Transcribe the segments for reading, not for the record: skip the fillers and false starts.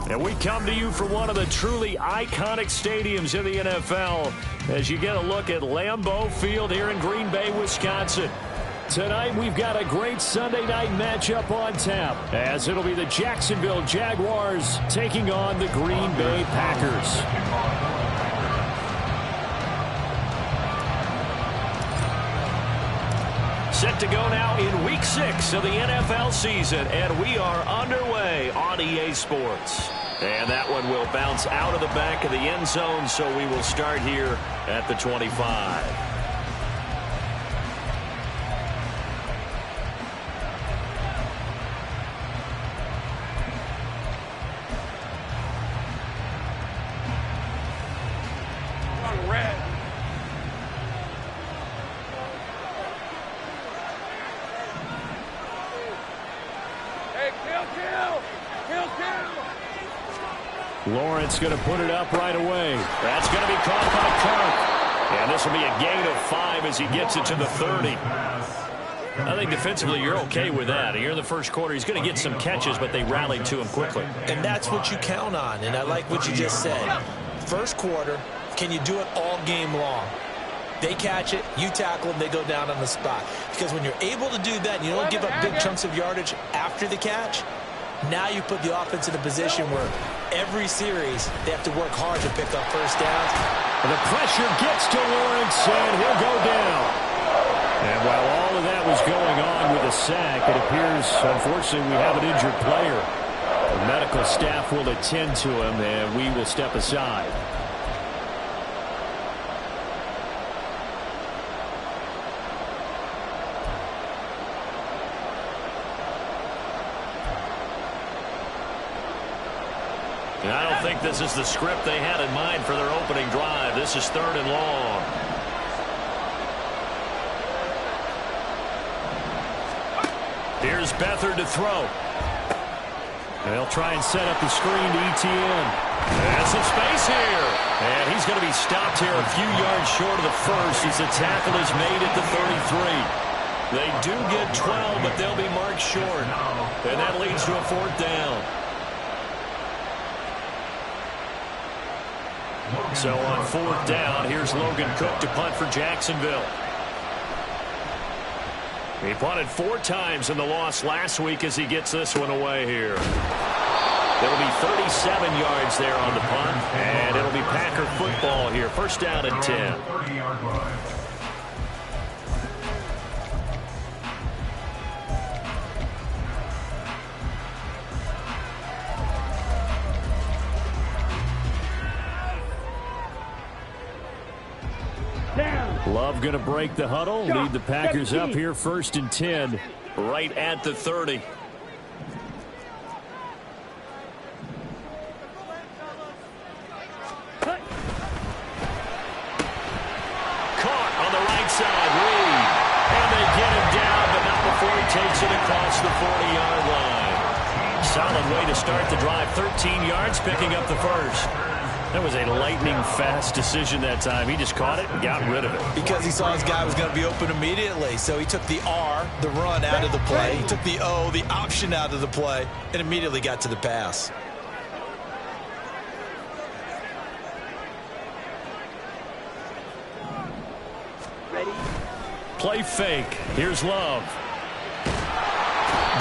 And we come to you from one of the truly iconic stadiums in the NFL as you get a look at Lambeau Field here in Green Bay, Wisconsin. Tonight we've got a great Sunday night matchup on tap as it'll be the Jacksonville Jaguars taking on the Green Bay Packers. Set to go now in Week 6 of the NFL season, and we are underway on EA Sports. And that one will bounce out of the back of the end zone, so we will start here at the 25. Lawrence going to put it up right away. That's going to be caught by Kirk. And this will be a gain of 5 as he gets it to the 30. I think defensively you're okay with that. Here in the first quarter, he's going to get some catches, but they rallied to him quickly. And that's what you count on, and I like what you just said. First quarter, can you do it all game long? They catch it, you tackle them, they go down on the spot. Because when you're able to do that and you don't give up big chunks of yardage after the catch, now you put the offense in a position where every series they have to work hard to pick up first downs. The pressure gets to Lawrence, and he'll go down. And while all of that was going on with a sack, it appears, unfortunately, we have an injured player. The medical staff will attend to him, and we will step aside. And I don't think this is the script they had in mind for their opening drive. This is 3rd and long. Here's Beathard to throw. And they'll try and set up the screen to ETN. And some space here. And he's going to be stopped here a few yards short of the first as the tackle is made at the 33. They do get 12, but they'll be marked short. And that leads to a 4th down. So on 4th down, here's Logan Cook to punt for Jacksonville. He punted 4 times in the loss last week as he gets this one away here. There'll be 37 yards there on the punt, and it'll be Packer football here. 1st down and 10. Love going to break the huddle, lead the Packers up here 1st and 10, right at the 30. Caught on the right side, Reed. And they get him down, but not before he takes it across the 40-yard line. Solid way to start the drive, 13 yards, picking up the first. That was a lightning-fast decision that time. He just caught it and got rid of it. Because he saw his guy was going to be open immediately. So he took the R, the run, out of the play. He took the O, the option, out of the play, and immediately got to the pass. Ready? Play fake. Here's Love.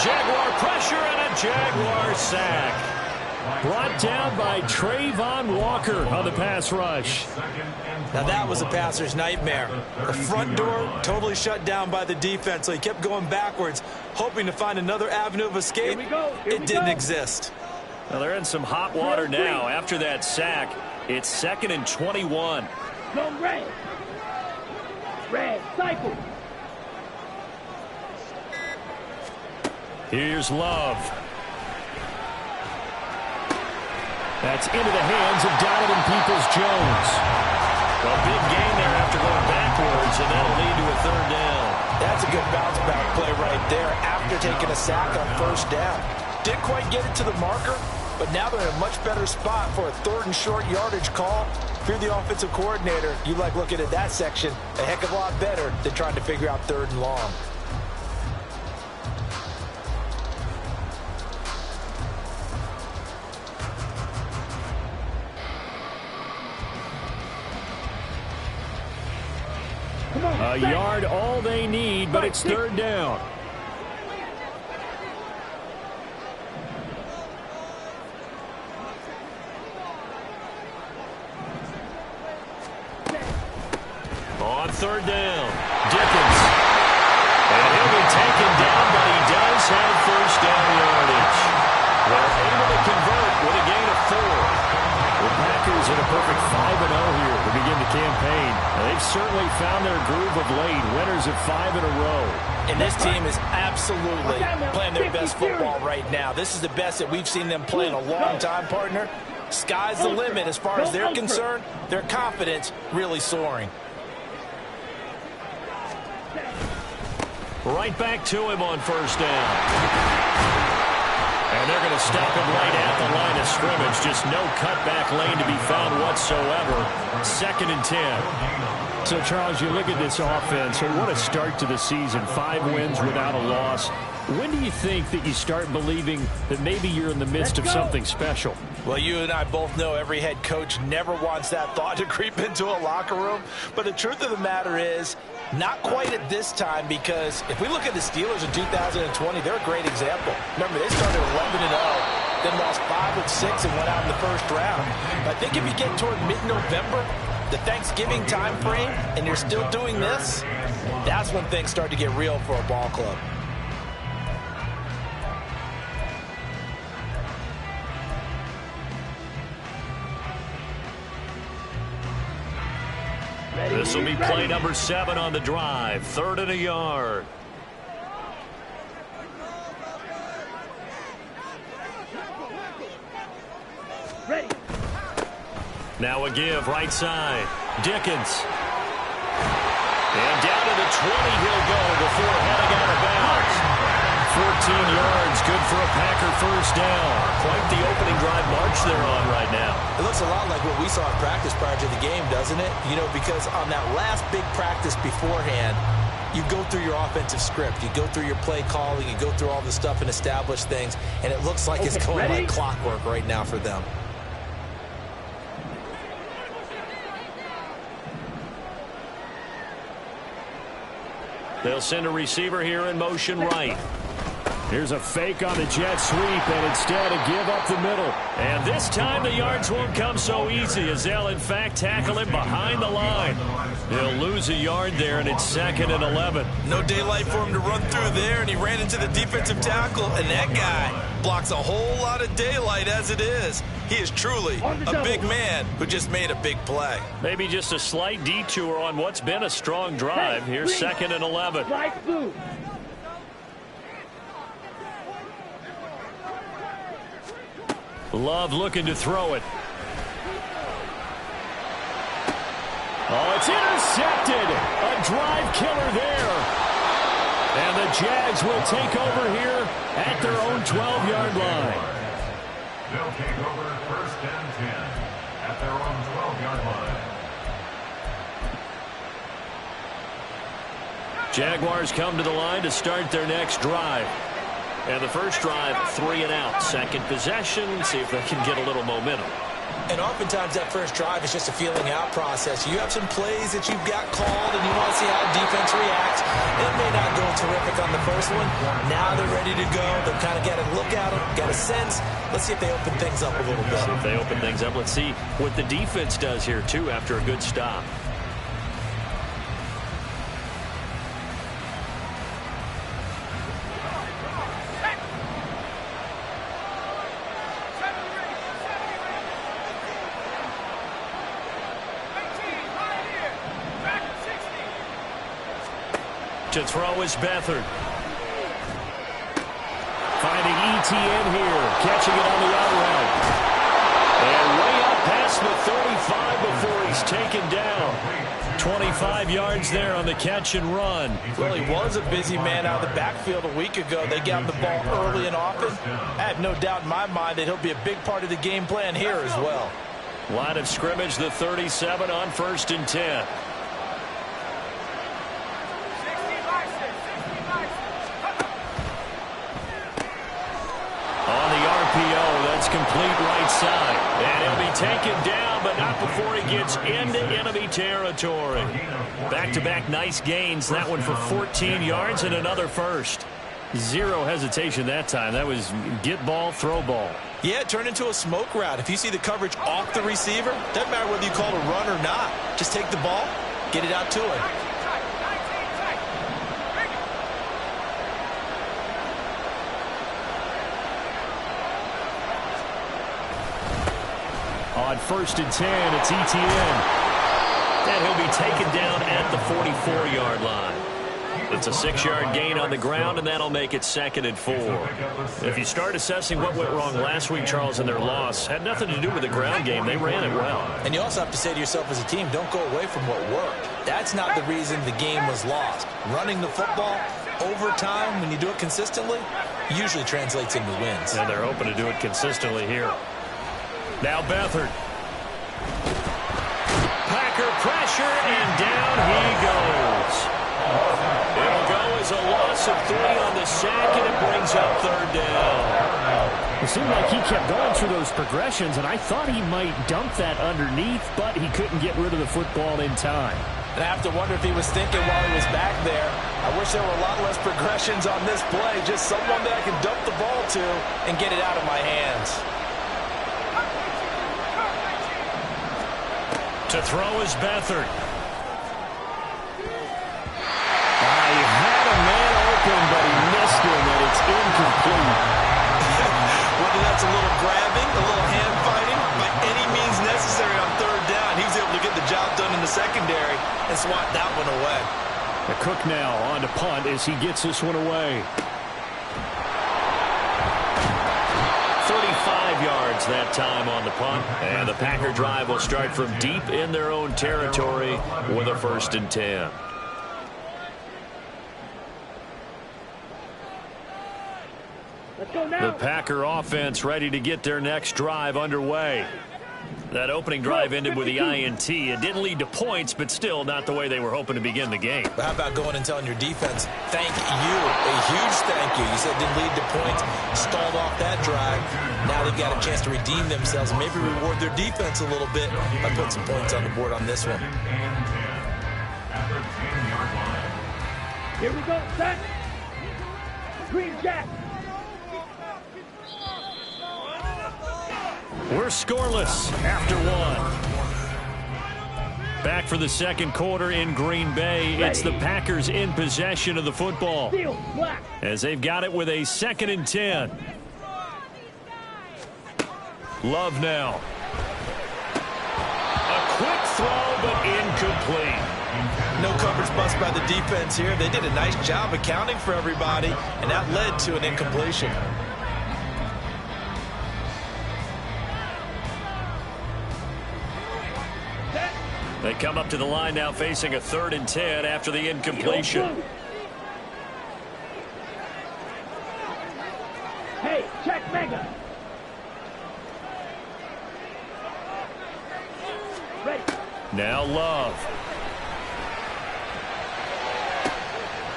Jaguar pressure and a Jaguar sack. Brought down by Trayvon Walker on the pass rush. Now that was a passer's nightmare. The front door totally shut down by the defense, so he kept going backwards, hoping to find another avenue of escape. It didn't exist. Well, they're in some hot water now after that sack. It's 2nd and 21. Go red. Red, cycle. Here's Love. That's into the hands of Donovan Peoples-Jones. A big gain there after going backwards, and that'll lead to a 3rd down. That's a good bounce-back play right there after taking a sack on 1st down. Didn't quite get it to the marker, but now they're in a much better spot for a 3rd and short yardage call. If you're the offensive coordinator, you like looking at that section a heck of a lot better than trying to figure out 3rd and long. A yard all they need, but it's third down. On third down, Dickens. And he'll be taken down, but he does have first down yardage. They're able to convert with a gain of 4. The Packers in a perfect 5-0 here to begin the campaign. They've certainly found their groove of late, winners of 5 in a row. And this team is absolutely playing their best football right now. This is the best that we've seen them play in a long time, partner. Sky's the limit as far as they're concerned. Their confidence really soaring. Right back to him on first down. And they're going to stop him right at the line of scrimmage. Just no cutback lane to be found whatsoever. 2nd and 10. So, Charles, you look at this offense. What a start to the season. 5 wins without a loss. When do you think that you start believing that maybe you're in the midst of something special? Well, you and I both know every head coach never wants that thought to creep into a locker room. But the truth of the matter is, not quite at this time, because if we look at the Steelers in 2020, they're a great example. Remember, they started 11-0, then lost 5 of 6 and went out in the first round. But I think if you get toward mid-November, the Thanksgiving time frame, and you're still doing this, that's when things start to get real for a ball club. This will be play number 7 on the drive. 3rd and a yard. Ready. Now a give, right side. Dickens. And down to the 20 he'll go before heading out of bounds. 14 yards, good for a Packer first down. Quite the opening drive march they're on right now. It looks a lot like what we saw in practice prior to the game, doesn't it? You know, because on that last big practice beforehand, you go through your offensive script. You go through your play calling. You go through all the stuff and establish things. And it looks like it's going like clockwork right now for them. They'll send a receiver here in motion right. Here's a fake on the jet sweep, and instead a give up the middle. And this time the yards won't come so easy, as they'll in fact tackle him behind the line. He'll lose a yard there, and it's 2nd and 11. No daylight for him to run through there, and he ran into the defensive tackle, and that guy blocks a whole lot of daylight as it is. He is truly a big man who just made a big play. Maybe just a slight detour on what's been a strong drive. Here's 2nd and 11. Love looking to throw it. Oh, it's intercepted. A drive killer there. And the Jags will take over here at their own 12-yard line. They'll take over 1st and 10 at their own 12-yard line. Jaguars come to the line to start their next drive. And the first drive, 3 and out. Second possession, see if they can get a little momentum. And oftentimes that first drive is just a feeling out process. You have some plays that you've got called, and you want to see how defense reacts. It may not go terrific on the first one. Now they're ready to go. They've kind of got a look at them, got a sense. Let's see if they open things up a little bit. See if they open things up. Let's see what the defense does here, too, after a good stop. To throw is Beathard. Finding ETN here. Catching it on the out route. And way up past the 35 before he's taken down. 25 yards there on the catch and run. Well, he was a busy man out of the backfield a week ago. They got the ball early and often. I have no doubt in my mind that he'll be a big part of the game plan here as well. Line of scrimmage, the 37 on 1st and 10. On the RPO, that's complete right side. And he'll be taken down, but not before he gets into enemy territory. Back-to-back nice gains. That one for 14 yards and another first. Zero hesitation that time. That was get ball, throw ball. Yeah, it turned into a smoke route. If you see the coverage off the receiver, doesn't matter whether you call it a run or not. Just take the ball, get it out to him. On 1st and 10, it's ETN. And he'll be taken down at the 44-yard line. It's a 6-yard gain on the ground, and that'll make it 2nd and 4. If you start assessing what went wrong last week, Charles, in their loss, had nothing to do with the ground game. They ran it well. And you also have to say to yourself as a team, don't go away from what worked. That's not the reason the game was lost. Running the football over time, when you do it consistently, usually translates into wins. And they're hoping to do it consistently here. Now Beathard. Packer pressure, and down he goes. It'll go as a loss of 3 on the sack, and it brings up 3rd down. It seemed like he kept going through those progressions, and I thought he might dump that underneath, but he couldn't get rid of the football in time. And I have to wonder if he was thinking while he was back there, I wish there were a lot less progressions on this play, just someone that I can dump the ball to and get it out of my hands. To throw is Beathard. He had a man open, but he missed him, and it's incomplete. Whether that's a little grabbing, a little hand fighting, by any means necessary on 3rd down, he was able to get the job done in the secondary and swat that one away. The Cook now on to punt as he gets this one away. 35 yards that time on the punt, and the Packer drive will start from deep in their own territory with a 1st and 10. Let's go now. The Packer offense ready to get their next drive underway. That opening drive ended with the INT. It didn't lead to points, but still not the way they were hoping to begin the game. But how about going and telling your defense, thank you, a huge thank you. You said it didn't lead to points, stalled off that drive. Now they've got a chance to redeem themselves and maybe reward their defense a little bit by putting some points on the board on this one. Here we go, set. Green Jack. We're scoreless after 1. Back for the 2nd quarter in Green Bay. It's the Packers in possession of the football Steel, black. as they've got it with a 2nd and 10. Love now. A quick throw, but incomplete. No coverage bust by the defense here. They did a nice job accounting for everybody, and that led to an incompletion. They come up to the line now facing a 3rd and 10 after the incompletion. Hey, check Mega. Ready. Now Love.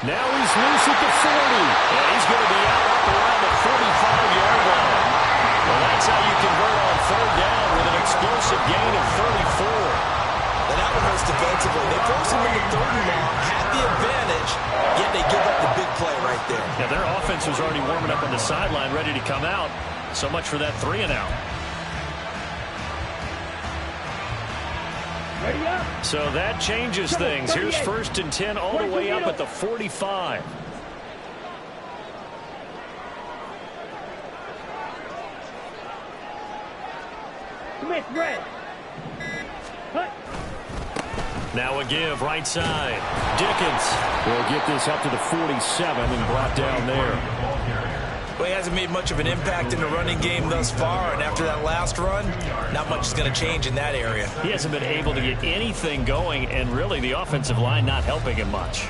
Now he's loose at the 40. And he's going to be out up around the 45-yard line. Well, that's how you convert on 3rd down with an explosive gain of 34. And that one hurts defensively. They forced him into 3rd and long, had the advantage, yet they give up the big play right there. Yeah, their offense was already warming up on the sideline, ready to come out. So much for that 3 and out. Ready up. So that changes things. Here's 1st and 10 all the way up at the 45. Smith, red. Cut. Now a give right side. Dickens will get this up to the 47 and brought down there. Well, he hasn't made much of an impact in the running game thus far, and after that last run, not much is going to change in that area. He hasn't been able to get anything going, and really the offensive line not helping him much.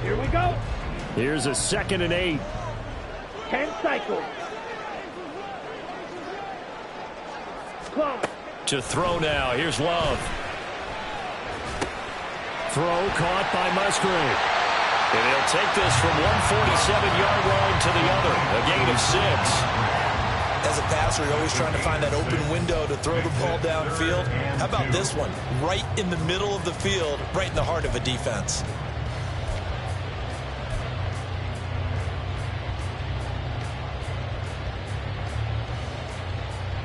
Here we go. Here's a 2nd and 8. 10 cycles. Close. To throw now. Here's Love. Throw caught by Musgrave. And they'll take this from 147-yard line to the other. A gain of 6. As a passer, you're always trying to find that open window to throw the ball downfield. How about this one? Right in the middle of the field, right in the heart of a defense.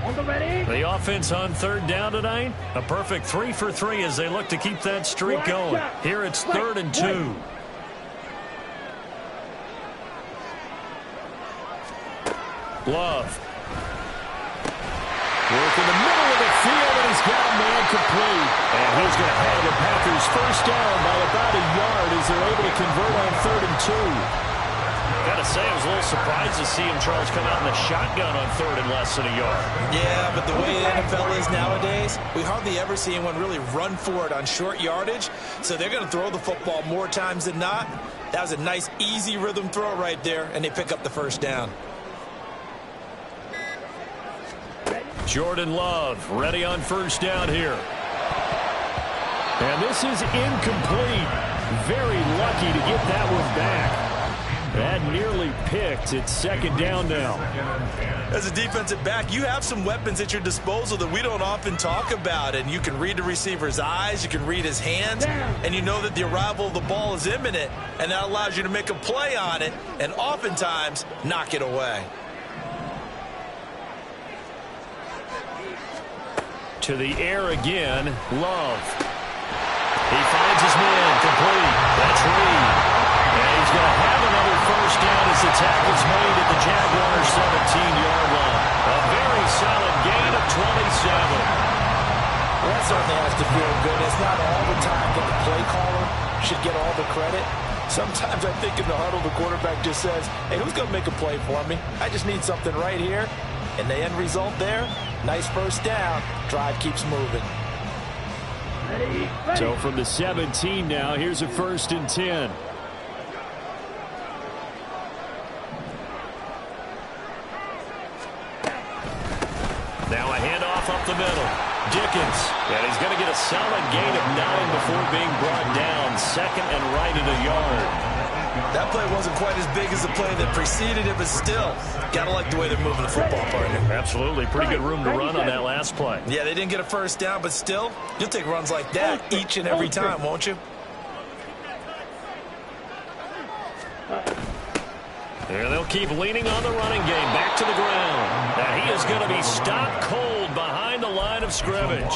On the ready. The offense on third down tonight. A perfect 3 for 3 as they look to keep that streak going. Here it's 3rd and 2. Love. Work in the middle of the field, and he's got a man complete. And he's going to have the Packers first down by about a yard as they're able to convert on 3rd and 2. Got to say, I was a little surprised to see him, Charles, come out in the shotgun on 3rd and less than a yard. Yeah, but the way the NFL is nowadays, we hardly ever see anyone really run for it on short yardage. So they're going to throw the football more times than not. That was a nice, easy rhythm throw right there, and they pick up the first down. Jordan Love ready on first down here. And this is incomplete. Very lucky to get that one back. That nearly picked. It's 2nd down now. As a defensive back, you have some weapons at your disposal that we don't often talk about. And you can read the receiver's eyes, you can read his hands, and you know that the arrival of the ball is imminent. And that allows you to make a play on it and oftentimes knock it away. To the air again, Love. He finds his man, complete. That's Reed. And he's going to have another first down as the tackle's made at the Jaguars' 17-yard line. A very solid gain of 27. Well, that certainly has to feel good. It's not all the time that the play caller should get all the credit. Sometimes I think in the huddle, the quarterback just says, hey, who's going to make a play for me? I just need something right here. And the end result there, nice first down. Drive keeps moving. Ready. So from the 17 now, here's a 1st and 10. Now a handoff up the middle. Dickens. And he's going to get a solid gain of 9 before being brought down. 2nd and right at a yard. That play wasn't quite as big as the play that preceded it, but still, got to like the way they're moving the football, partner. Absolutely. Pretty good room to run on that last play. Yeah, they didn't get a first down, but still, you'll take runs like that each and every time, won't you? There they'll keep leaning on the running game. Back to the ground. And he is going to be stopped cold behind the line of scrimmage.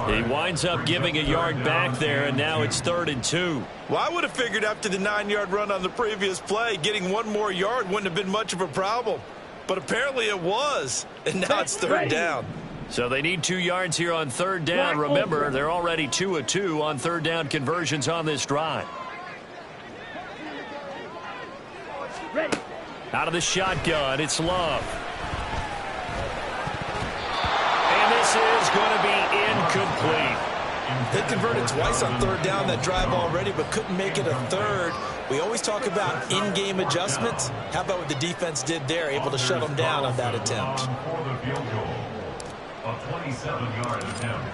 He winds up giving a yard back there, and now it's 3rd and 2. Well, I would have figured after the 9-yard run on the previous play, getting one more yard wouldn't have been much of a problem. But apparently it was, and now it's 3rd down. So they need 2 yards here on 3rd down. Remember, they're already 2 of 2 on 3rd down conversions on this drive. Ready. Out of the shotgun, it's Love. And this is going to be incomplete. They converted twice on 3rd down that drive already, but couldn't make it a 3rd. We always talk about in-game adjustments. How about what the defense did there, able to shut them down on that attempt? For the field goal, a 27-yard attempt.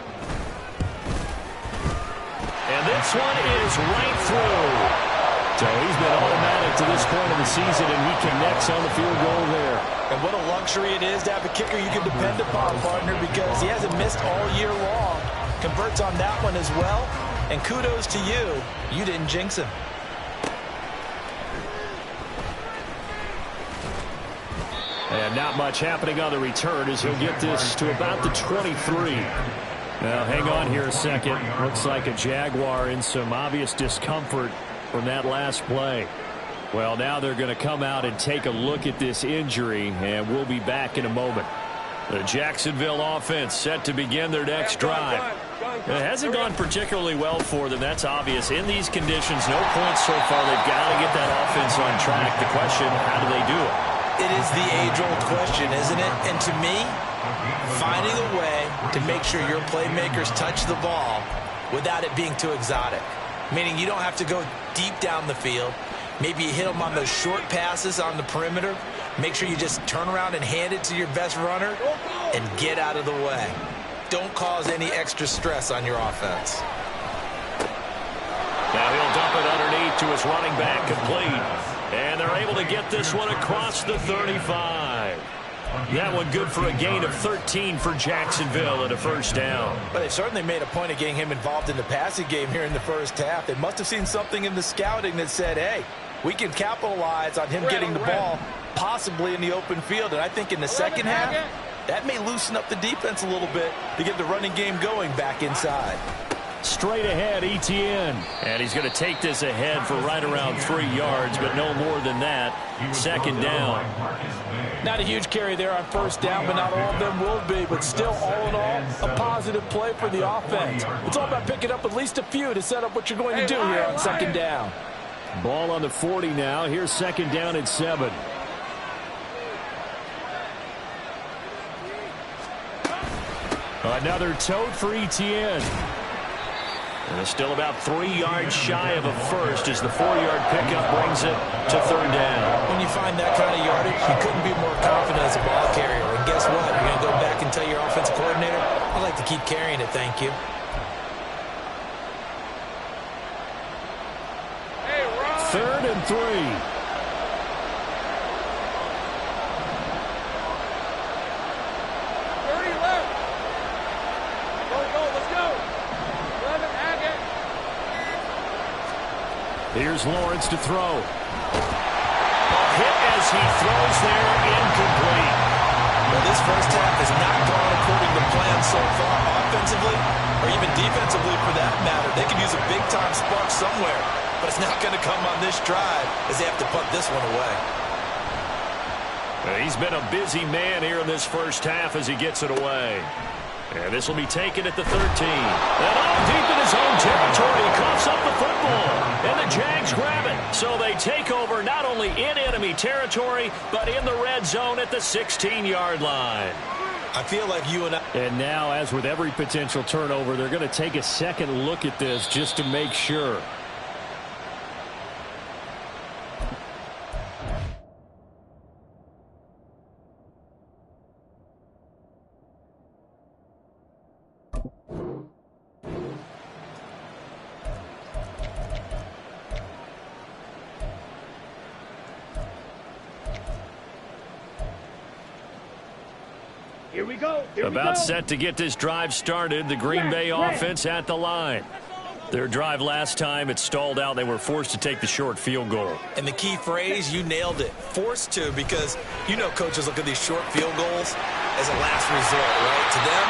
And this one is right through. So he's been automatic to this point of the season, and he connects on the field goal there. And what a luxury it is to have a kicker you can depend upon, partner, because he hasn't missed all year long. Converts on that one as well. And kudos to you. You didn't jinx him. And not much happening on the return as he'll get this to about the 23. Now, hang on here a second. Looks like a Jaguar in some obvious discomfort from that last play. Well, now they're going to come out and take a look at this injury, and we'll be back in a moment. The Jacksonville offense set to begin their next drive. It hasn't gone particularly well for them. That's obvious. In these conditions, no points so far. They've got to get that offense on track. The question, how do they do it? It is the age-old question, isn't it? And to me, finding a way to make sure your playmakers touch the ball without it being too exotic. Meaning you don't have to go deep down the field. Maybe you hit them on those short passes on the perimeter. Make sure you just turn around and hand it to your best runner and get out of the way. Don't cause any extra stress on your offense. Now he'll dump it underneath to his running back, complete. And they're able to get this one across the 35. That one good for a gain of 13 for Jacksonville and a first down. But they certainly made a point of getting him involved in the passing game here in the first half. They must have seen something in the scouting that said, hey, we can capitalize on him getting the ball possibly in the open field. And I think in the second half, that may loosen up the defense a little bit to get the running game going back inside. Straight ahead, Etienne. And he's going to take this ahead for right around 3 yards, but no more than that. Second down. Not a huge carry there on first down, but not all of them will be. But still, all in all, a positive play for the offense. It's all about picking up at least a few to set up what you're going to do here on second down. Ball on the 40 now. Here's second down and 7. Another tote for Etienne. And it's still about 3 yards shy of a first as the 4-yard pickup brings it to third down. When you find that kind of yardage, you couldn't be more confident as a ball carrier. And guess what? You're going to go back and tell your offensive coordinator, I'd like to keep carrying it, thank you. Third and 3. 30 left. Go, let's go. 11, Hackett. Here's Lawrence to throw. A hit as he throws there, incomplete. Well, this first half has not gone according to plan so far, offensively or even defensively for that matter. They could use a big-time spark somewhere, but it's not going to come on this drive as they have to punt this one away. He's been a busy man here in this first half as he gets it away. And this will be taken at the 13. And all deep in his own territory, he coughs up the football. And the Jags grab it. So they take over not only in enemy territory, but in the red zone at the 16-yard line. I feel like you and I... And now, as with every potential turnover, they're going to take a second look at this just to make sure. Here we go. About set to get this drive started. The Green Bay offense at the line. Their drive last time, it stalled out. They were forced to take the short field goal. And the key phrase, you nailed it. Forced to, because you know coaches look at these short field goals as a last resort, right? To them,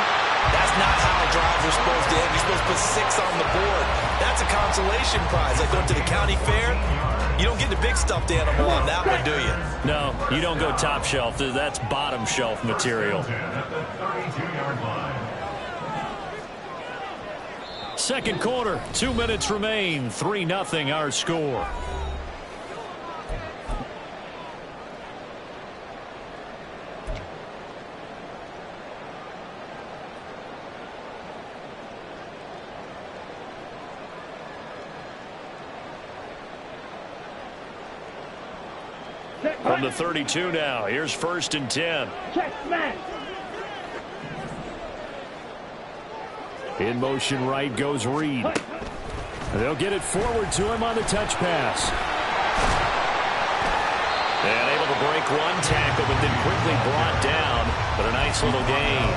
that's not how drives are supposed to end. You're supposed to put 6 on the board. That's a consolation prize. Like going to the county fair, you don't get the big stuffed animal on that one, do you? No, you don't go top shelf. That's bottom shelf material. Second quarter, 2 minutes remain. 3-0 our score. From the 32 now, here's first and 10. Check, man. In motion right goes Reed. They'll get it forward to him on the touch pass. And able to break one tackle, but then quickly brought down. But a nice little gain.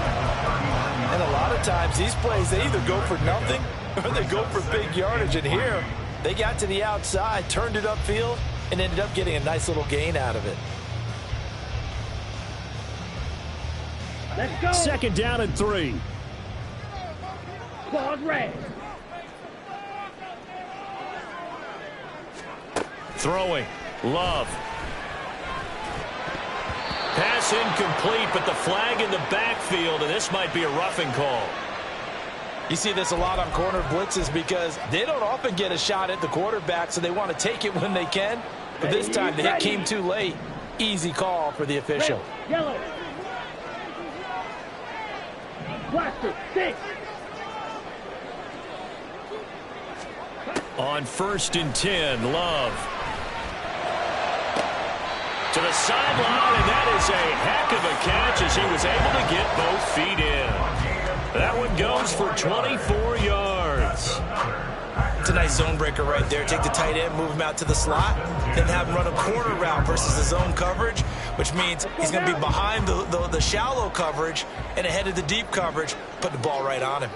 And a lot of times, these plays, they either go for nothing or they go for big yardage. And here, they got to the outside, turned it upfield, and ended up getting a nice little gain out of it. Let's go. Second down and 3. Claws red. Throwing. Love. Pass incomplete, but the flag in the backfield, and this might be a roughing call. You see this a lot on corner blitzes because they don't often get a shot at the quarterback, so they want to take it when they can. But this time, the hit came too late. Easy call for the official. Red, yellow. Blaster, 6. On first and 10, Love. To the sideline, and that is a heck of a catch as he was able to get both feet in. That one goes for 24 yards. It's a nice zone breaker right there. Take the tight end, move him out to the slot, then have him run a corner route versus the zone coverage, which means he's going to be behind the shallow coverage and ahead of the deep coverage, put the ball right on him.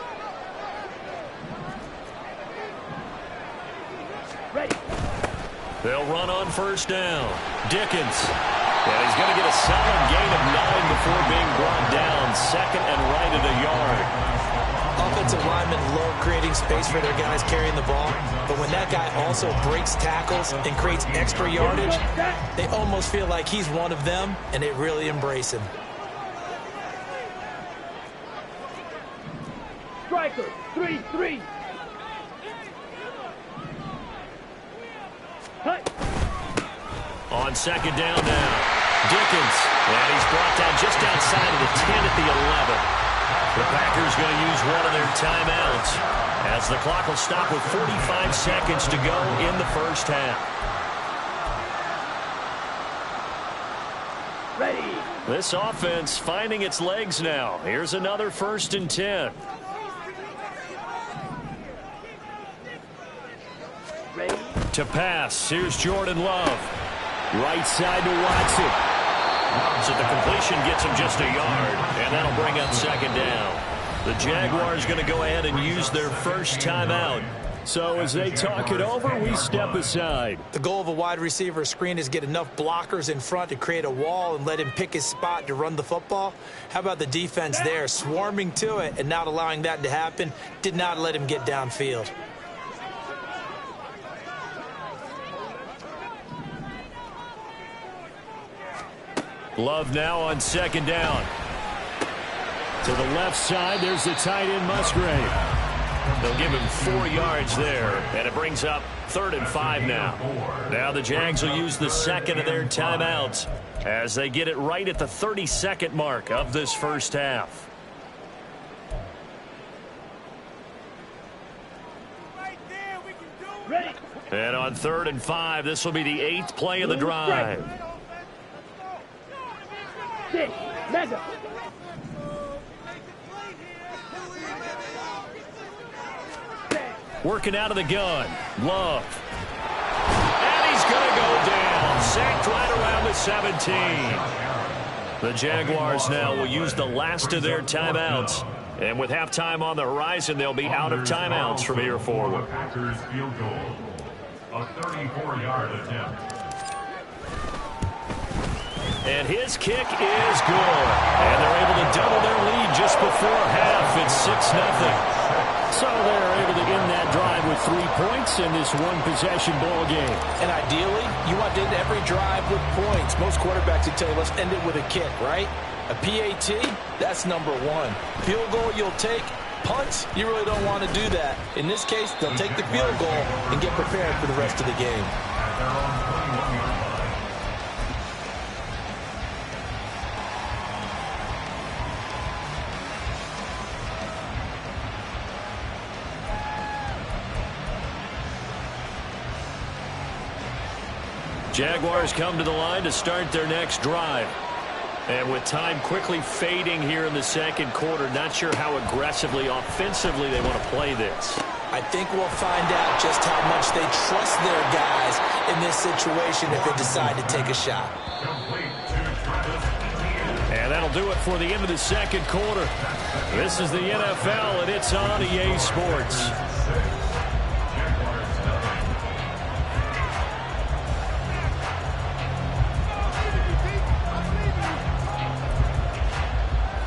Ready. They'll run on first down. Dickens. And he's going to get a solid gain of 9 before being brought down. Second and right at a yard. Offensive linemen love creating space for their guys carrying the ball, but when that guy also breaks tackles and creates extra yardage, they almost feel like he's one of them, and they really embrace him. Striker, 3-3. Cut. On second down now. Dickens. And he's brought down just outside of the 10 at the 11. The Packers going to use one of their timeouts as the clock will stop with 45 seconds to go in the first half. Ready. This offense finding its legs now. Here's another 1st and 10. Ready. To pass. Here's Jordan Love. Right side to Watson. So the completion gets him just a yard, and that'll bring up second down. The Jaguars going to go ahead and use their first timeout. So as they talk it over, we step aside. The goal of a wide receiver screen is get enough blockers in front to create a wall and let him pick his spot to run the football. How about the defense there, swarming to it and not allowing that to happen? Did not let him get downfield. Love now on second down. To the left side, there's the tight end Musgrave. They'll give him 4 yards there, and it brings up 3rd and 5 now. Now the Jags will use the second of their timeouts as they get it right at the 30-second mark of this first half. Ready. And on 3rd and 5, this will be the 8th play of the drive. 6. Lega. Working out of the gun. Love. And he's going to go down. Sacked right around the 17. The Jaguars now will use the last of their timeouts. And with halftime on the horizon, they'll be out of timeouts from here forward. Packers field goal. A 34-yard attempt. And his kick is good. And they're able to double their lead just before half. It's 6-0. So they're able to end that drive with 3 points in this one-possession ball game. And ideally, you want to end every drive with points. Most quarterbacks would tell you, let's end it with a kick, right? A PAT, that's number 1. Field goal, you'll take. Punts, you really don't want to do that. In this case, they'll take the field goal and get prepared for the rest of the game. Jaguars come to the line to start their next drive. And with time quickly fading here in the second quarter, not sure how aggressively, offensively they want to play this. I think we'll find out just how much they trust their guys in this situation if they decide to take a shot. And that'll do it for the end of the second quarter. This is the NFL, and it's on EA Sports.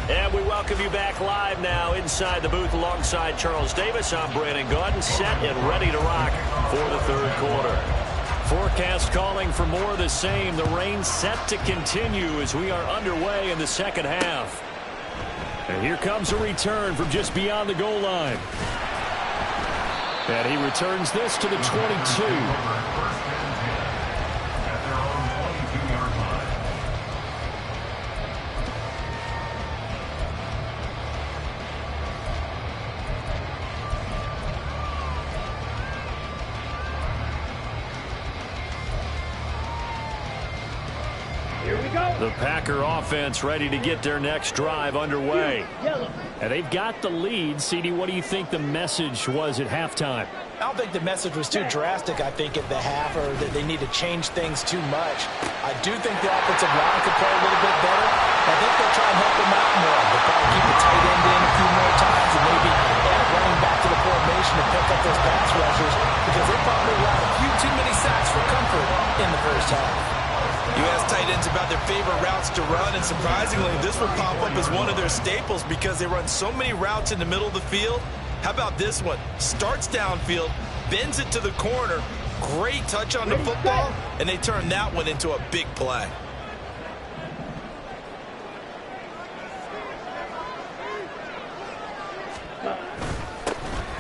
And we welcome you back live now inside the booth alongside Charles Davis. I'm Brandon Gaudin, set and ready to rock for the third quarter. Forecast calling for more of the same. The rain set to continue as we are underway in the second half. And here comes a return from just beyond the goal line. And he returns this to the 22. Here we The Packer offense ready to get their next drive underway. Yellow. And they've got the lead. CD, what do you think the message was at halftime? I don't think the message was too drastic, I think, at the half, or that they need to change things too much. I do think the offensive line could play a little bit better. I think they'll try and help them out more. They'll probably keep the tight end in a few more times and maybe add running back to the formation to pick up those pass rushers, because they probably allowed a few too many sacks for comfort in the first half. You ask tight ends about their favorite routes to run, and surprisingly, this would pop up as one of their staples because they run so many routes in the middle of the field. How about this one? Starts downfield, bends it to the corner, great touch on the football, and they turn that one into a big play.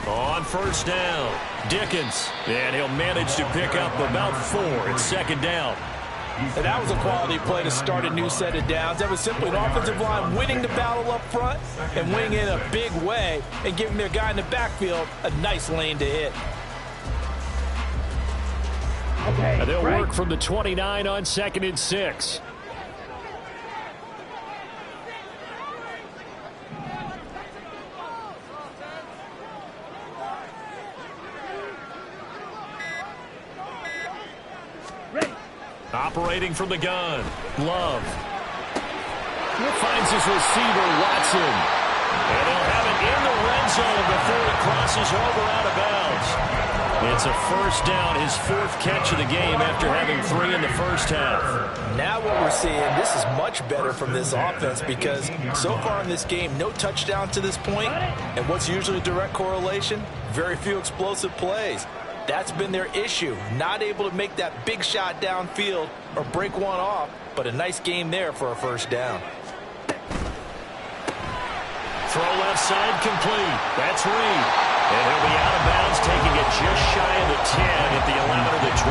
On first down, Dickens, and he'll manage to pick up about 4. It's second down. And that was a quality play to start a new set of downs. That was simply an offensive line winning the battle up front and winning in a big way and giving their guy in the backfield a nice lane to hit. Okay. And they'll work from the 29 on 2nd and 6. Operating from the gun, Love. Finds his receiver, Watson. And he'll have it in the red zone before he crosses over out of bounds. It's a first down, his 4th catch of the game after having 3 in the first half. Now what we're seeing, this is much better from this offense because so far in this game, no touchdown to this point. And what's usually a direct correlation? Very few explosive plays. That's been their issue, not able to make that big shot downfield or break one off, but a nice game there for a first down. Throw left side complete. That's Reed. And he'll be out of bounds, taking it just shy of the 10 at the 11 or the 12.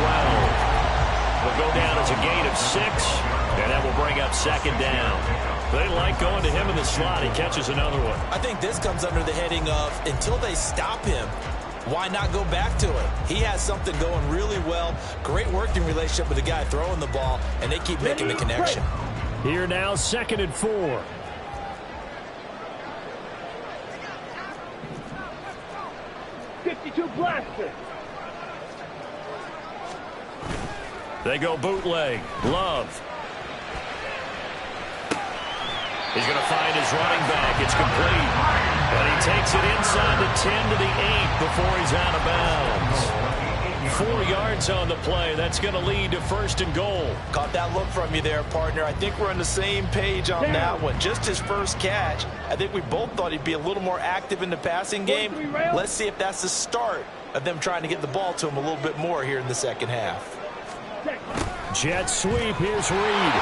Will go down as a gain of 6, and that will bring up second down. They like going to him in the slot. He catches another one. I think this comes under the heading of until they stop him, why not go back to it? He has something going really well. Great working relationship with the guy throwing the ball, and they keep making the connection. Here now, 2nd and 4. Blaster. They go bootleg. Love. He's going to find his running back. It's complete. And he takes it inside the 10 to the 8 before he's out of bounds. 4 yards on the play. That's going to lead to 1st and goal. Caught that look from you there, partner. I think we're on the same page on that one. Just his first catch. I think we both thought he'd be a little more active in the passing game. Let's see if that's the start of them trying to get the ball to him a little bit more here in the second half. Jet sweep. Here's Reed.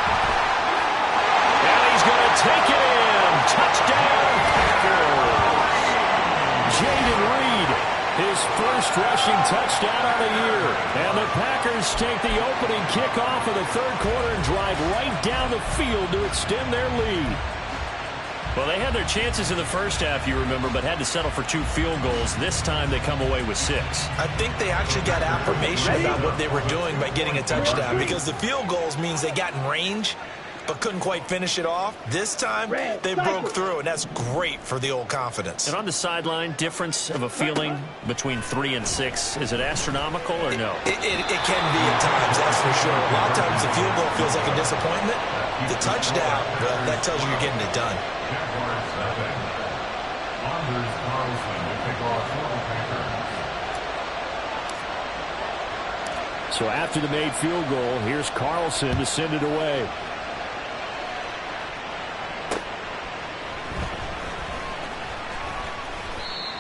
And he's going to take it in. Touchdown, Packers. Jaden Reed, his first rushing touchdown of the year. And the Packers take the opening kickoff of the 3rd quarter and drive right down the field to extend their lead. Well, they had their chances in the first half, you remember, but had to settle for 2 field goals. This time they come away with 6. I think they actually got affirmation about what they were doing by getting a touchdown, because the field goals means they got in range but couldn't quite finish it off. This time they broke through, and that's great for the old confidence. And on the sideline, difference of a feeling between 3 and 6, is it astronomical or no? It can be at times, that's for sure. A lot of times the field goal feels like a disappointment. The touchdown, well, that tells you you're getting it done. So after the made field goal, here's Carlson to send it away.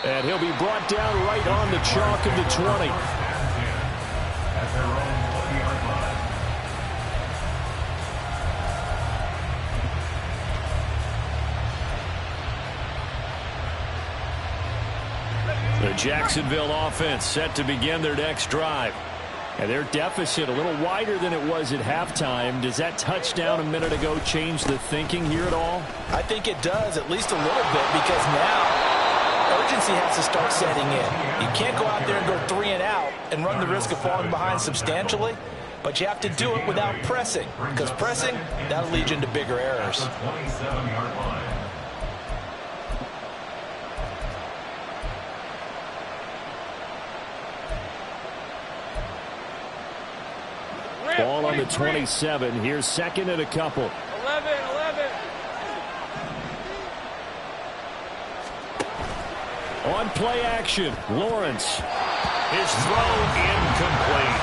And he'll be brought down right on the chalk of the 20. The Jacksonville offense set to begin their next drive. And their deficit a little wider than it was at halftime. Does that touchdown a minute ago change the thinking here at all? I think it does, at least a little bit, because now urgency has to start setting in. You can't go out there and go 3 and out and run the risk of falling behind substantially. but you have to do it without pressing, because pressing, that'll lead you into bigger errors. 27-yard line. Ball on the 27. Here's second and a couple. 11. On play action, Lawrence. His throw incomplete.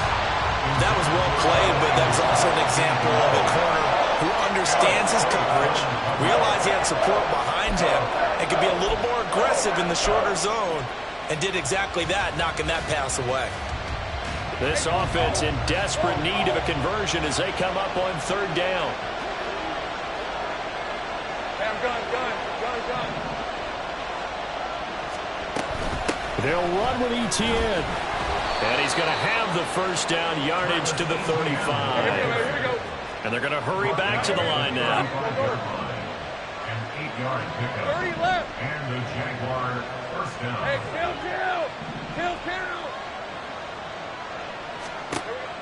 That was well played, but that's also an example of a corner who understands his coverage, realized he had support behind him, and could be a little more aggressive in the shorter zone, and did exactly that, knocking that pass away. This offense in desperate need of a conversion as they come up on third down. Gun. They'll run with ETN. And he's going to have the first down yardage to the 35. Here we go. And they're going to hurry back to the line now. An 8-yard pickup. 30 left. And the Jaguar first down. Hey, kill.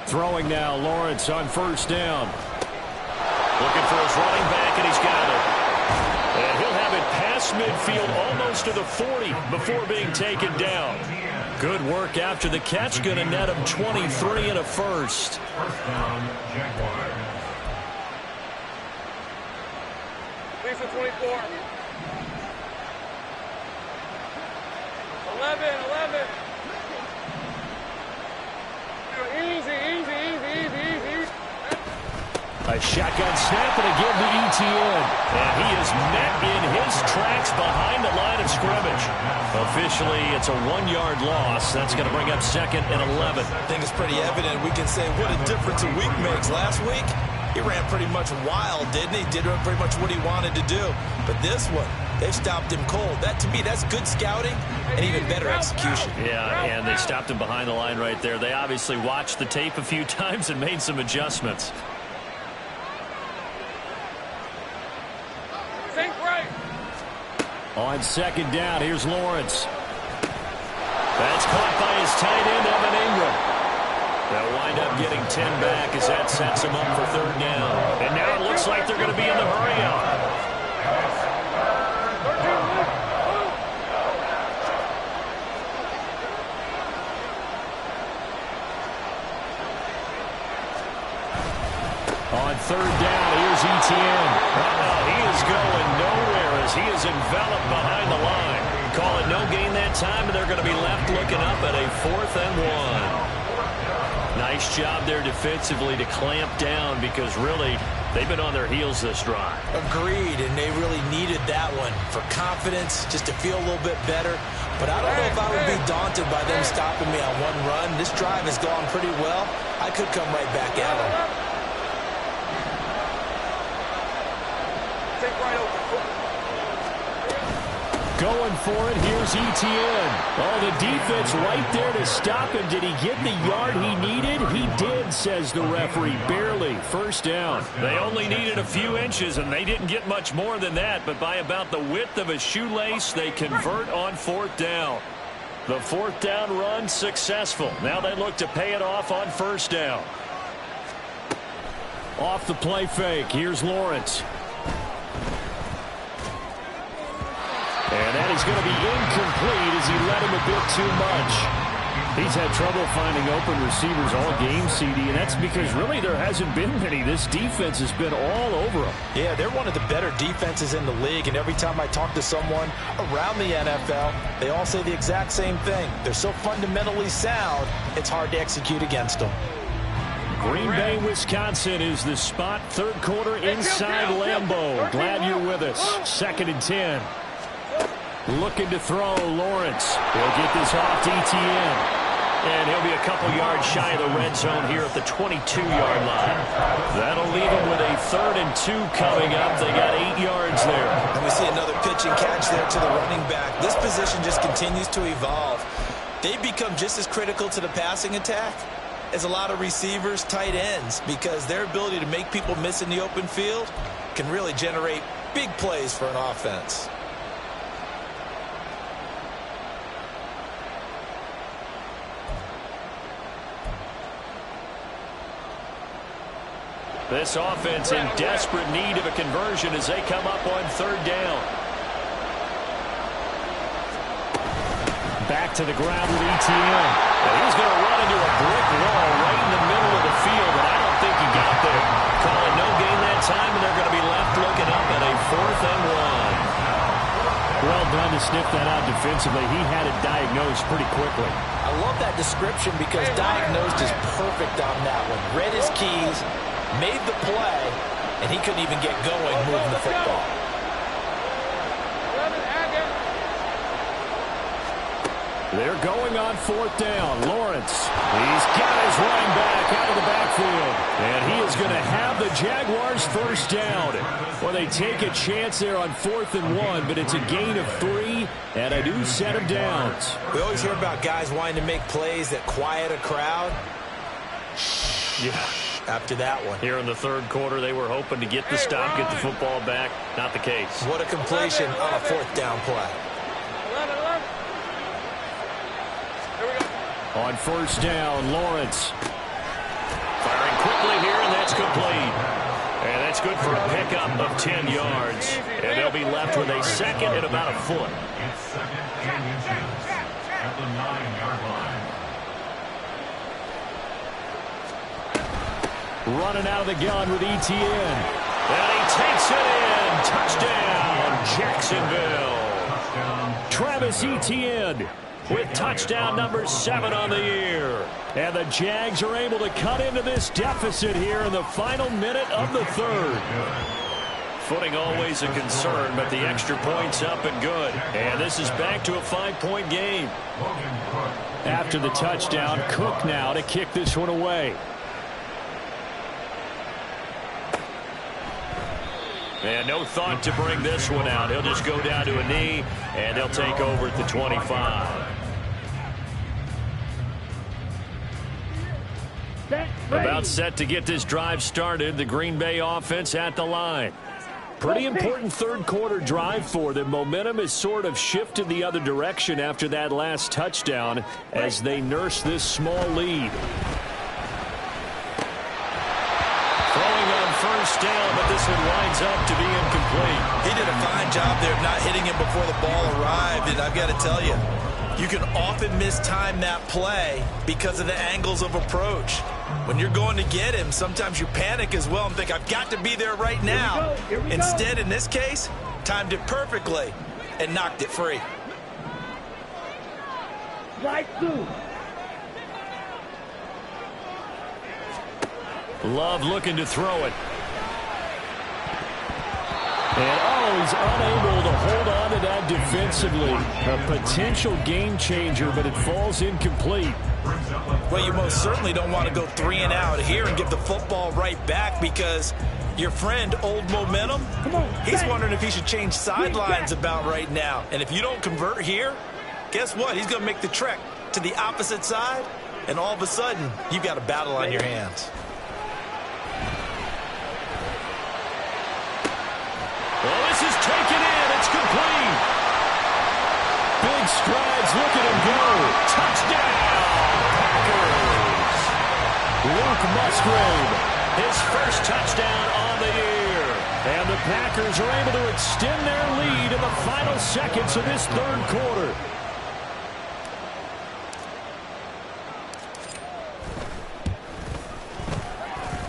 Throwing now, Lawrence on first down. Looking for his running back, and he's got it. And he'll have it past midfield almost to the 40 before being taken down. Good work after the catch. Going to net him 23 and a first. First down, Jaguar. Lisa 24. 11. Easy. A shotgun snap and again to ETN. And he is met in his tracks behind the line of scrimmage. Officially, it's a 1-yard loss. That's going to bring up second and 11. I think it's pretty evident. We can say what a difference a week makes. Last week, he ran pretty much wild, didn't he? Did pretty much what he wanted to do. But this one, they've stopped him cold. That, to me, that's good scouting and even better execution. Yeah, and they stopped him behind the line right there. They obviously watched the tape a few times and made some adjustments. Think right. On second down, here's Lawrence. That's caught by his tight end, Evan Ingram. They'll wind up getting 10 back as that sets him up for third down. And now it looks like they're going to be in the hurry up. On third down, here's ETN. He is going nowhere as he is enveloped behind the line. Call it no gain that time, and they're going to be left looking up at a 4th and 1. Nice job there defensively to clamp down because really they've been on their heels this drive. Agreed, and they really needed that one for confidence, just to feel a little bit better. But I don't know if I would be daunted by them stopping me on one run. This drive has gone pretty well. I could come right back at them. Going for it, here's ETN. Oh, the defense right there to stop him. Did he get the yard he needed? He did, says the referee. Barely. First down. They only needed a few inches, and they didn't get much more than that. But by about the width of a shoelace, they convert on 4th down. The 4th down run successful. Now they look to pay it off on first down. Off the play fake. Here's Lawrence. And that is going to be incomplete as he let him a bit too much. He's had trouble finding open receivers all game, CD, and that's because really there hasn't been many. This defense has been all over him. Yeah, they're one of the better defenses in the league, and every time I talk to someone around the NFL, they all say the exact same thing. They're so fundamentally sound, it's hard to execute against them. Green Bay, Wisconsin is the spot. Third quarter inside Lambeau. Glad you're with us. 2nd and 10. Looking to throw, Lawrence. He'll get this off to ETN. And he'll be a couple yards shy of the red zone here at the 22-yard line. That'll leave him with a 3rd and 2 coming up. They got 8 yards there. And we see another pitch and catch there to the running back. This position just continues to evolve. They become just as critical to the passing attack as a lot of receivers, tight ends, because their ability to make people miss in the open field can really generate big plays for an offense. This offense in desperate need of a conversion as they come up on third down. Back to the ground with ETN. And he's going to run into a brick wall right in the middle of the field, and I don't think he got there. Calling no gain that time, and they're going to be left looking up at a 4th and 1. Well done to sniff that out defensively. He had it diagnosed pretty quickly. I love that description because diagnosed is perfect on that one. Read his keys, made the play, and he couldn't even get going moving the football. They're going on 4th down. Lawrence, he's got his running back out of the backfield. And he is going to have the Jaguars first down. Well, they take a chance there on 4th and 1, but it's a gain of 3 and a new set of downs. We always hear about guys wanting to make plays that quiet a crowd. Yeah. After that one. Here in the third quarter, they were hoping to get the stop, get the football back. Not the case. What a completion on a 4th down play. 11. Here we go. On 1st down, Lawrence. Firing quickly here, and that's complete. And that's good for a pickup of 10 yards. And they'll be left with a 2nd and about a foot. It's 2nd and inches at the 9-yard line. Running out of the gun with ETN. And he takes it in. Touchdown, Jacksonville. Travis Etienne with touchdown number 7 on the year. And the Jags are able to cut into this deficit here in the final minute of the 3rd. Footing always a concern, but the extra point's up and good. And this is back to a 5-point game. After the touchdown, Cook now to kick this one away. And no thought to bring this one out. He'll just go down to a knee, and they'll take over at the 25. About set to get this drive started. The Green Bay offense at the line. Pretty important third quarter drive for them. Momentum has sort of shifted the other direction after that last touchdown as they nurse this small lead. Throwing on 1st down, but this one winds up to be incomplete. He did a fine job there of not hitting him before the ball arrived, and I've got to tell you, you can often mistime that play because of the angles of approach. When you're going to get him, sometimes you panic as well and think, I've got to be there right now. Instead, in this case, timed it perfectly and knocked it free. Right through. Love looking to throw it. And he's unable to hold on to that defensively. A potential game changer, but it falls incomplete. Well, you most certainly don't want to go 3 and out here and give the football right back because your friend, Old Momentum, he's wondering if he should change sidelines about right now. And if you don't convert here, guess what? He's going to make the trek to the opposite side, and all of a sudden, you've got a battle on your hands. Well, this is taken in. It's complete. Big strides. Look at him go. Touchdown, Packers. Luke Musgrave. His first touchdown on the year. And the Packers are able to extend their lead in the final seconds of this third quarter.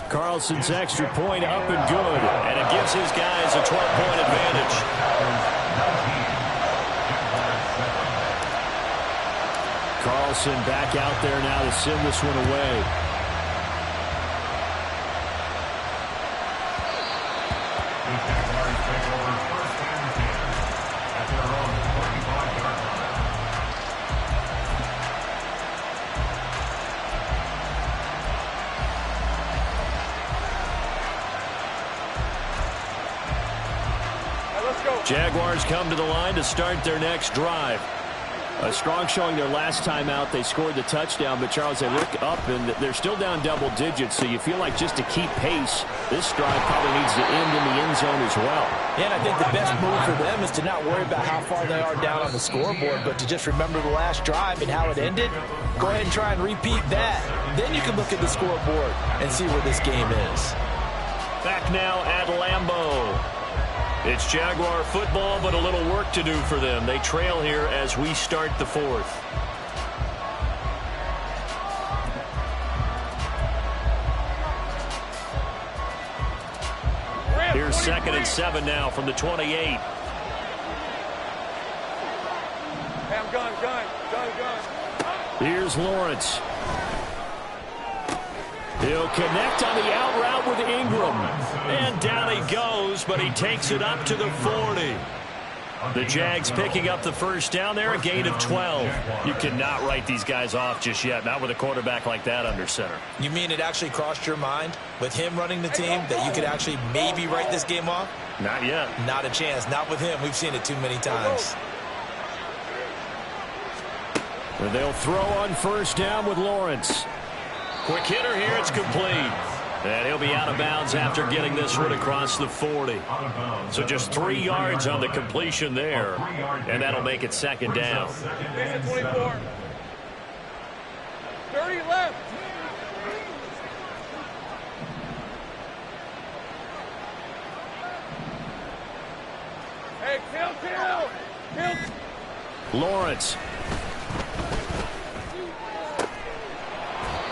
Carlson's extra point up and good. And it gives his guys a 12-point advantage. Carlson back out there now to send this one away. Jaguars come to the line to start their next drive. A strong showing their last time out. They scored the touchdown, but Charles, they look up and they're still down double digits, so you feel like just to keep pace, this drive probably needs to end in the end zone as well. Yeah, and I think the best move for them is to not worry about how far they are down on the scoreboard, but to just remember the last drive and how it ended. Go ahead and try and repeat that. Then you can look at the scoreboard and see where this game is. Back now at Lambeau. It's Jaguar football, but a little work to do for them. They trail here as we start the fourth. Here's 2nd and 7 now from the 28. Here's Lawrence. He'll connect on the out route with Ingram. And down he goes, but he takes it up to the 40. The Jags picking up the first down there, a gain of 12. You cannot write these guys off just yet, not with a quarterback like that under center. You mean it actually crossed your mind with him running the team that you could actually maybe write this game off? Not yet. Not a chance. Not with him. We've seen it too many times. And they'll throw on first down with Lawrence. Quick hitter here, it's complete. And he'll be out of bounds after getting this one across the 40. So just 3 yards on the completion there. And that'll make it 2nd down. 24. 30 left. Hey, kill. Lawrence.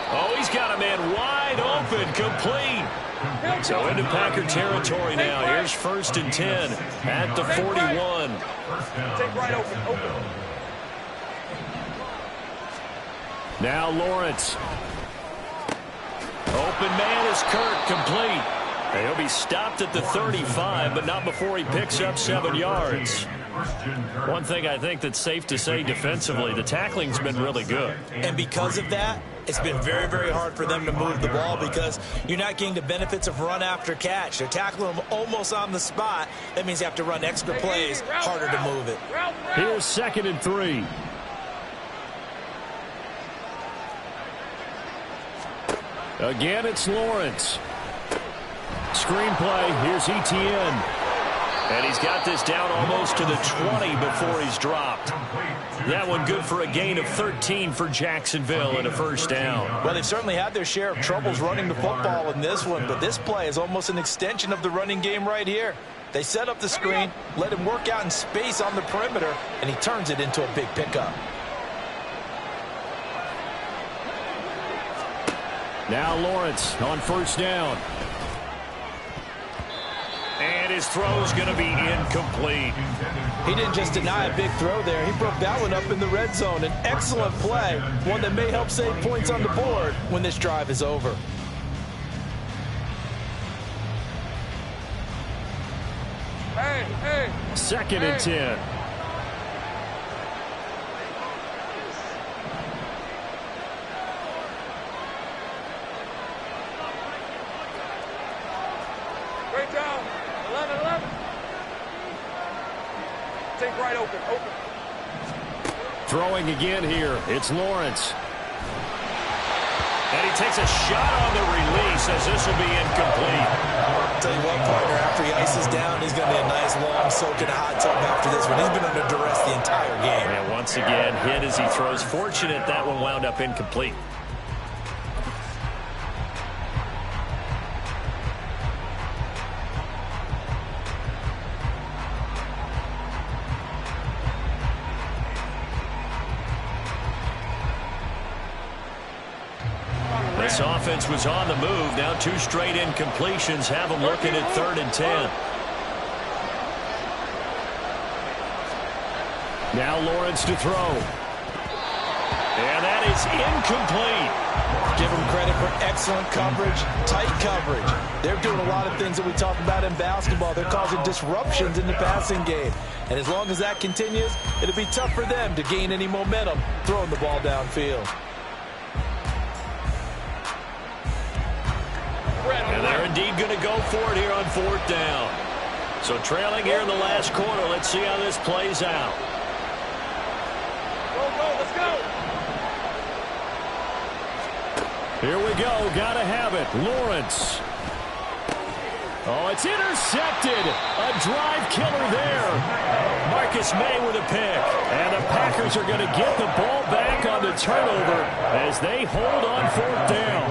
Oh, he's got a man wide open, complete. So into Packer territory now. Here's 1st and 10 at the 41. Take right open. Now Lawrence. Open man is Kirk, complete. He'll be stopped at the 35, but not before he picks up 7 yards. One thing I think that's safe to say defensively, the tackling's been really good. And because of that, it's been very, very hard for them to move the ball because you're not getting the benefits of run after catch. They're tackling them almost on the spot. That means you have to run extra plays, harder to move it. Here's 2nd and 3. Again, it's Lawrence. Screenplay, here's Etienne. And he's got this down almost to the 20 before he's dropped. That one good for a gain of 13 for Jacksonville and a first down. Well, they've certainly had their share of troubles running the football in this one, but this play is almost an extension of the running game right here. They set up the screen, let him work out in space on the perimeter, and he turns it into a big pickup. Now Lawrence on first down. And his throw's going to be incomplete. He didn't just deny a big throw there. He broke that one up in the red zone. An excellent play, one that may help save points on the board when this drive is over. Hey. 2nd and 10. Great job. 11. Take right open. Throwing again here. It's Lawrence. And he takes a shot on the release as this will be incomplete. I'll tell you what, partner, after he ices down, he's going to be a nice long soak in a hot tub after this one. He's been under duress the entire game. And once again, hit as he throws. Fortunate that one wound up incomplete. This offense was on the move. Now 2 straight incompletions have them looking at 3rd and 10. Now Lawrence to throw. And that is incomplete. Give them credit for excellent coverage, tight coverage. They're doing a lot of things that we talk about in basketball. They're causing disruptions in the passing game. And as long as that continues, it'll be tough for them to gain any momentum throwing the ball downfield. And they're indeed going to go for it here on 4th down. So trailing here in the last quarter. Let's see how this plays out. Let's go. Here we go. Gotta have it. Lawrence. Oh, it's intercepted. A drive killer there. Marcus May with a pick. And the Packers are going to get the ball back on the turnover as they hold on 4th down.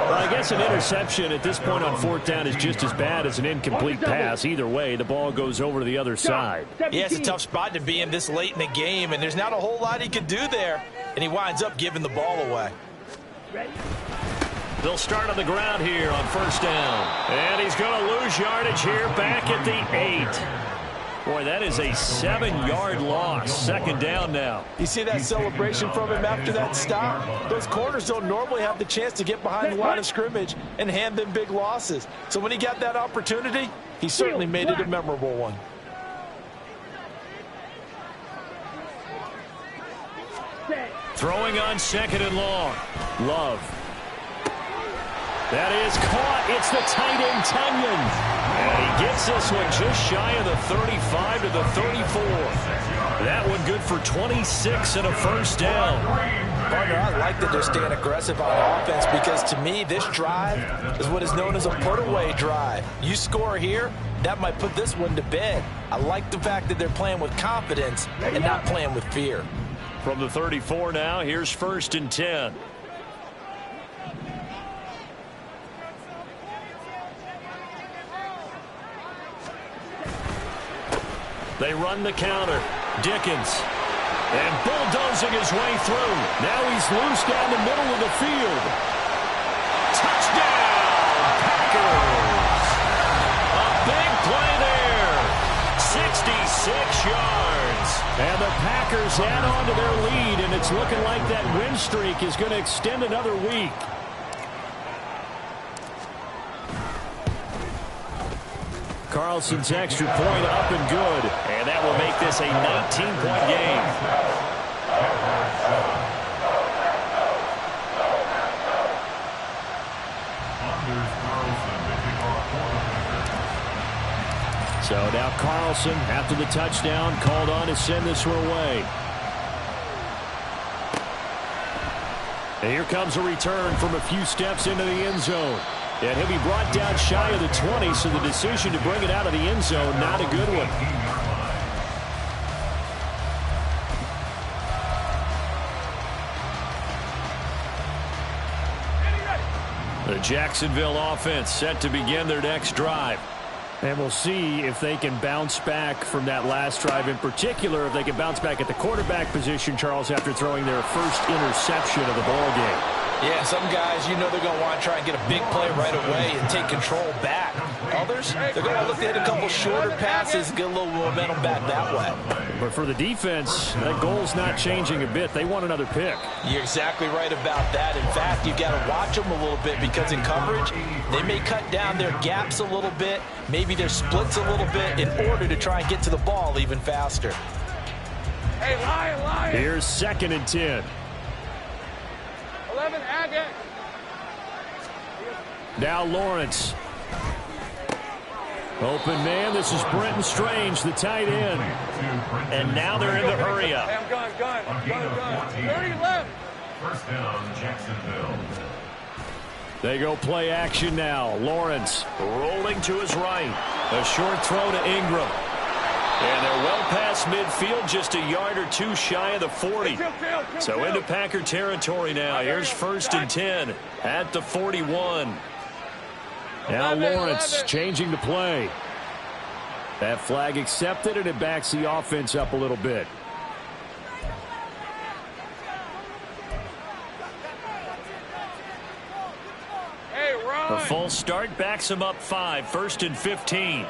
Well, I guess an interception at this point on 4th down is just as bad as an incomplete pass. Either way, the ball goes over to the other side. Yeah, it's a tough spot to be in this late in the game, and there's not a whole lot he can do there. And he winds up giving the ball away. They'll start on the ground here on 1st down. And he's going to lose yardage here back at the 8. Boy, that is a 7-yard loss. 2nd down now. You see that celebration from him after that stop? Those corners don't normally have the chance to get behind the line of scrimmage and hand them big losses. So when he got that opportunity, he certainly made it a memorable one. Throwing on 2nd and long. Love. That is caught. It's the tight end, Tunyon. And he gets this one just shy of the 35 to the 34. That one good for 26 and a 1st down. Partner, I like that they're staying aggressive on offense because to me, this drive is what is known as a put-away drive. You score here, that might put this one to bed. I like the fact that they're playing with confidence and not playing with fear. From the 34 now, here's 1st and 10. They run the counter. Dickens. And bulldozing his way through. Now he's loose down the middle of the field. Touchdown, Packers. A big play there. 66 yards. And the Packers add on to their lead, and it's looking like that win streak is going to extend another week. Carlson's extra point up and good. And that will make this a 19-point game. So now Carlson, after the touchdown, called on to send this one away. And here comes a return from a few steps into the end zone. And he'll be brought down shy of the 20, so the decision to bring it out of the end zone, not a good one. The Jacksonville offense set to begin their next drive. And we'll see if they can bounce back from that last drive in particular, if they can bounce back at the quarterback position, Charles, after throwing their first interception of the ball game. Yeah, some guys, you know they're going to want to try and get a big play right away and take control back. Others, they're going to look to hit a couple shorter passes and get a little momentum back that way. But for the defense, that goal's not changing a bit. They want another pick. You're exactly right about that. In fact, you've got to watch them a little bit because in coverage, they may cut down their gaps a little bit, maybe their splits a little bit in order to try and get to the ball even faster. Hey, Lion! Here's 2nd and 10. 11, Agate. Now Lawrence. Open man, this is Brenton Strange, the tight end. And now they're in the hurry up. Hey, I'm gun. 30 left. 1st down, Jacksonville. They go play action now. Lawrence rolling to his right. A short throw to Ingram. And they're well past midfield, just a yard or two shy of the 40. So into Packer territory now. Here's 1st and 10 at the 41. Now Lawrence changing the play. That flag accepted, and it backs the offense up a little bit. A false start backs him up 5. 1st and 15.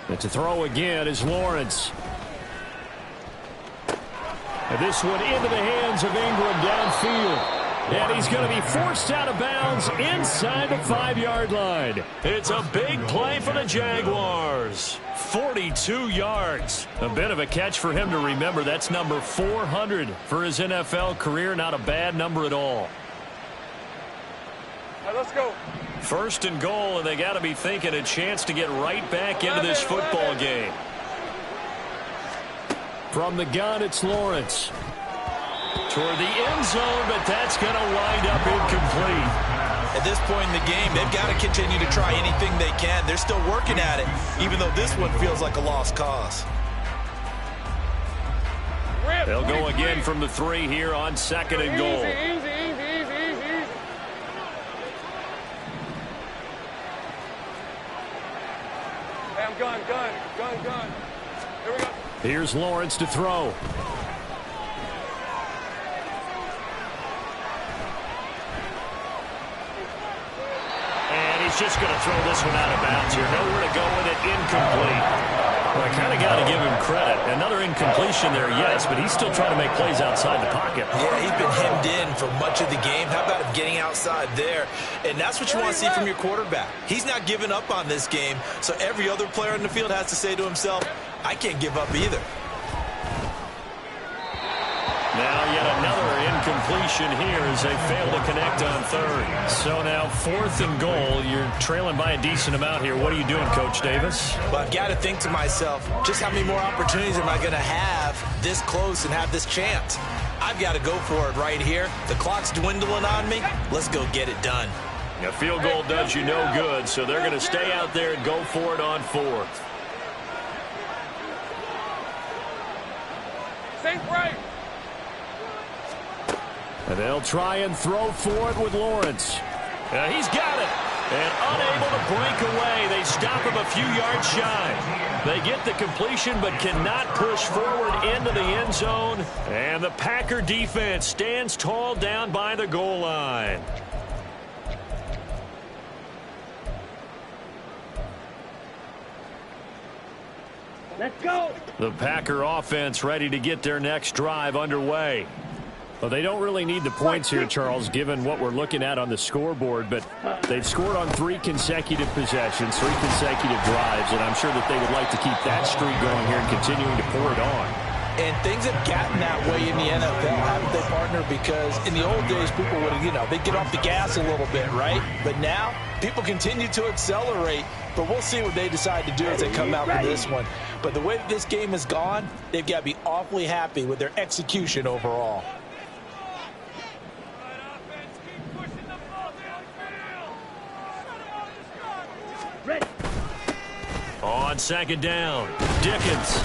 And to throw again is Lawrence. And this one into the hands of Ingram downfield. And he's going to be forced out of bounds inside the 5-yard line. It's a big play for the Jaguars. 42 yards. A bit of a catch for him to remember. That's number 400 for his NFL career. Not a bad number at all. All right, let's go. 1st and goal, and they got to be thinking a chance to get right back into this football game. From the gun, it's Lawrence. Toward the end zone, but that's going to wind up incomplete. At this point in the game, they've got to continue to try anything they can. They're still working at it, even though this one feels like a lost cause. Rip. They'll go again from the 3 here on 2nd and goal. Easy. Hey, I'm gun. Here we go. Here's Lawrence to throw. And he's just going to throw this one out of bounds here. Nowhere to go with it. Incomplete. Well, I kind of got to give him credit. Another incompletion there, yes, but he's still trying to make plays outside the pocket. Yeah, he's been hemmed in for much of the game. How about him getting outside there? And that's what you want to see from your quarterback. He's not giving up on this game, so every other player in the field has to say to himself, I can't give up either. Now yet another incompletion here as they fail to connect on 3rd. So now 4th and goal. You're trailing by a decent amount here. What are you doing, Coach Davis? Well, I've got to think to myself, just how many more opportunities am I going to have this close and have this chance? I've got to go for it right here. The clock's dwindling on me. Let's go get it done. A field goal does you no good, so they're going to stay out there and go for it on 4th. Think right. And they'll try and throw for it with Lawrence. He's got it. And unable to break away. They stop him a few yards shy. They get the completion but cannot push forward into the end zone. And the Packer defense stands tall down by the goal line. Let's go. The Packer offense ready to get their next drive underway. Well, they don't really need the points here, Charles, given what we're looking at on the scoreboard, but they've scored on 3 consecutive possessions, 3 consecutive drives, and I'm sure that they would like to keep that streak going here and continuing to pour it on. And things have gotten that way in the NFL, haven't they, partner? Because in the old days, people would, they'd get off the gas a little bit, right? But now, people continue to accelerate, but we'll see what they decide to do as they come out with this one. But the way that this game has gone, they've got to be awfully happy with their execution overall. On 2nd down, Dickens.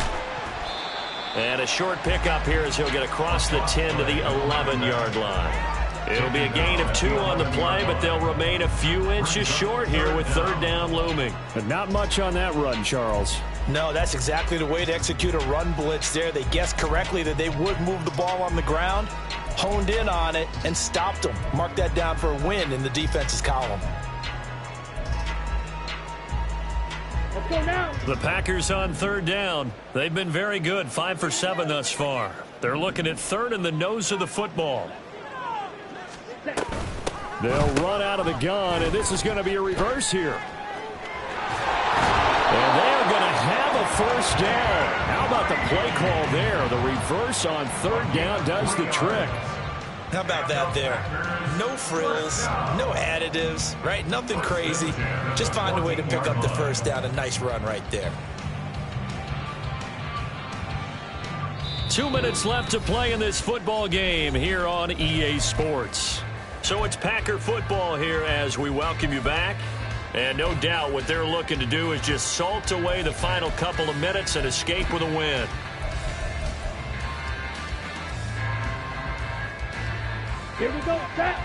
And a short pickup here as he'll get across the 10 to the 11-yard line. It'll be a gain of 2 on the play, but they'll remain a few inches short here with 3rd down looming. But not much on that run, Charles. No, that's exactly the way to execute a run blitz there. They guessed correctly that they would move the ball on the ground, honed in on it, and stopped them. Mark that down for a win in the defense's column. Let's go now. The Packers on 3rd down. They've been very good, 5 for 7 thus far. They're looking at 3rd in the nose of the football. They'll run out of the gun, and this is going to be a reverse here. And they're going to have a 1st down. How about the play call there? The reverse on 3rd down does the trick. How about that there? No frills, no additives, right? Nothing crazy. Just find a way to pick up the 1st down. A nice run right there. 2 minutes left to play in this football game here on EA Sports. So it's Packer football here as we welcome you back. And no doubt what they're looking to do is just salt away the final couple of minutes and escape with a win. Here we go. Set.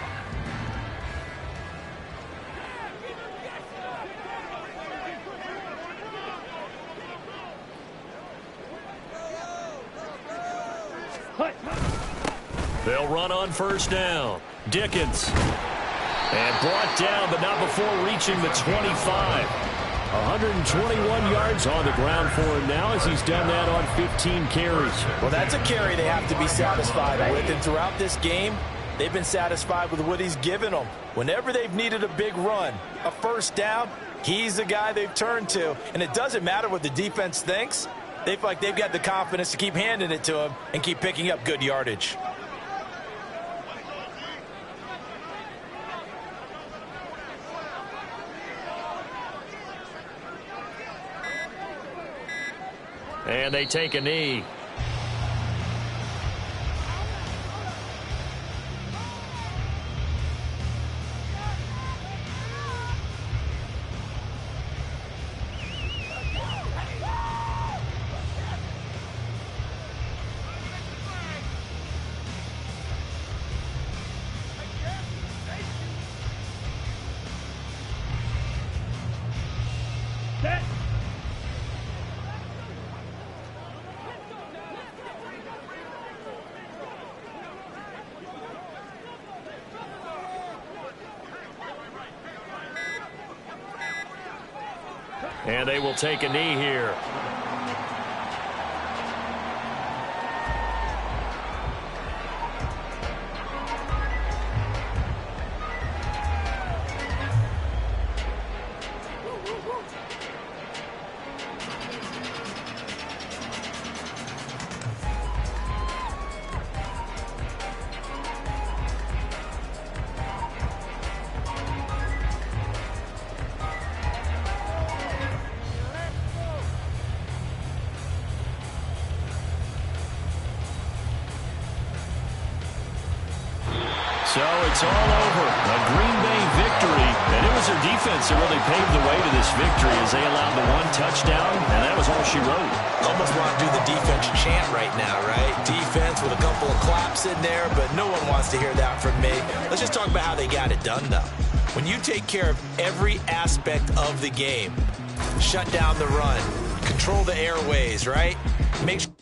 They'll run on 1st down. Dickens. And brought down, but not before reaching the 25. 121 yards on the ground for him now as he's done that on 15 carries. Well, that's a carry they have to be satisfied with. And throughout this game, they've been satisfied with what he's given them. Whenever they've needed a big run, a 1st down, he's the guy they've turned to. And it doesn't matter what the defense thinks. They feel like they've got the confidence to keep handing it to him and keep picking up good yardage. And they take a knee. And they will take a knee here. So it's all over. A Green Bay victory. And it was their defense that really paved the way to this victory as they allowed the one touchdown, and that was all she wrote. Almost want to do the defense chant right now, right? Defense with a couple of claps in there, but no one wants to hear that from me. Let's just talk about how they got it done, though. When you take care of every aspect of the game, shut down the run, control the airways, right? Make sure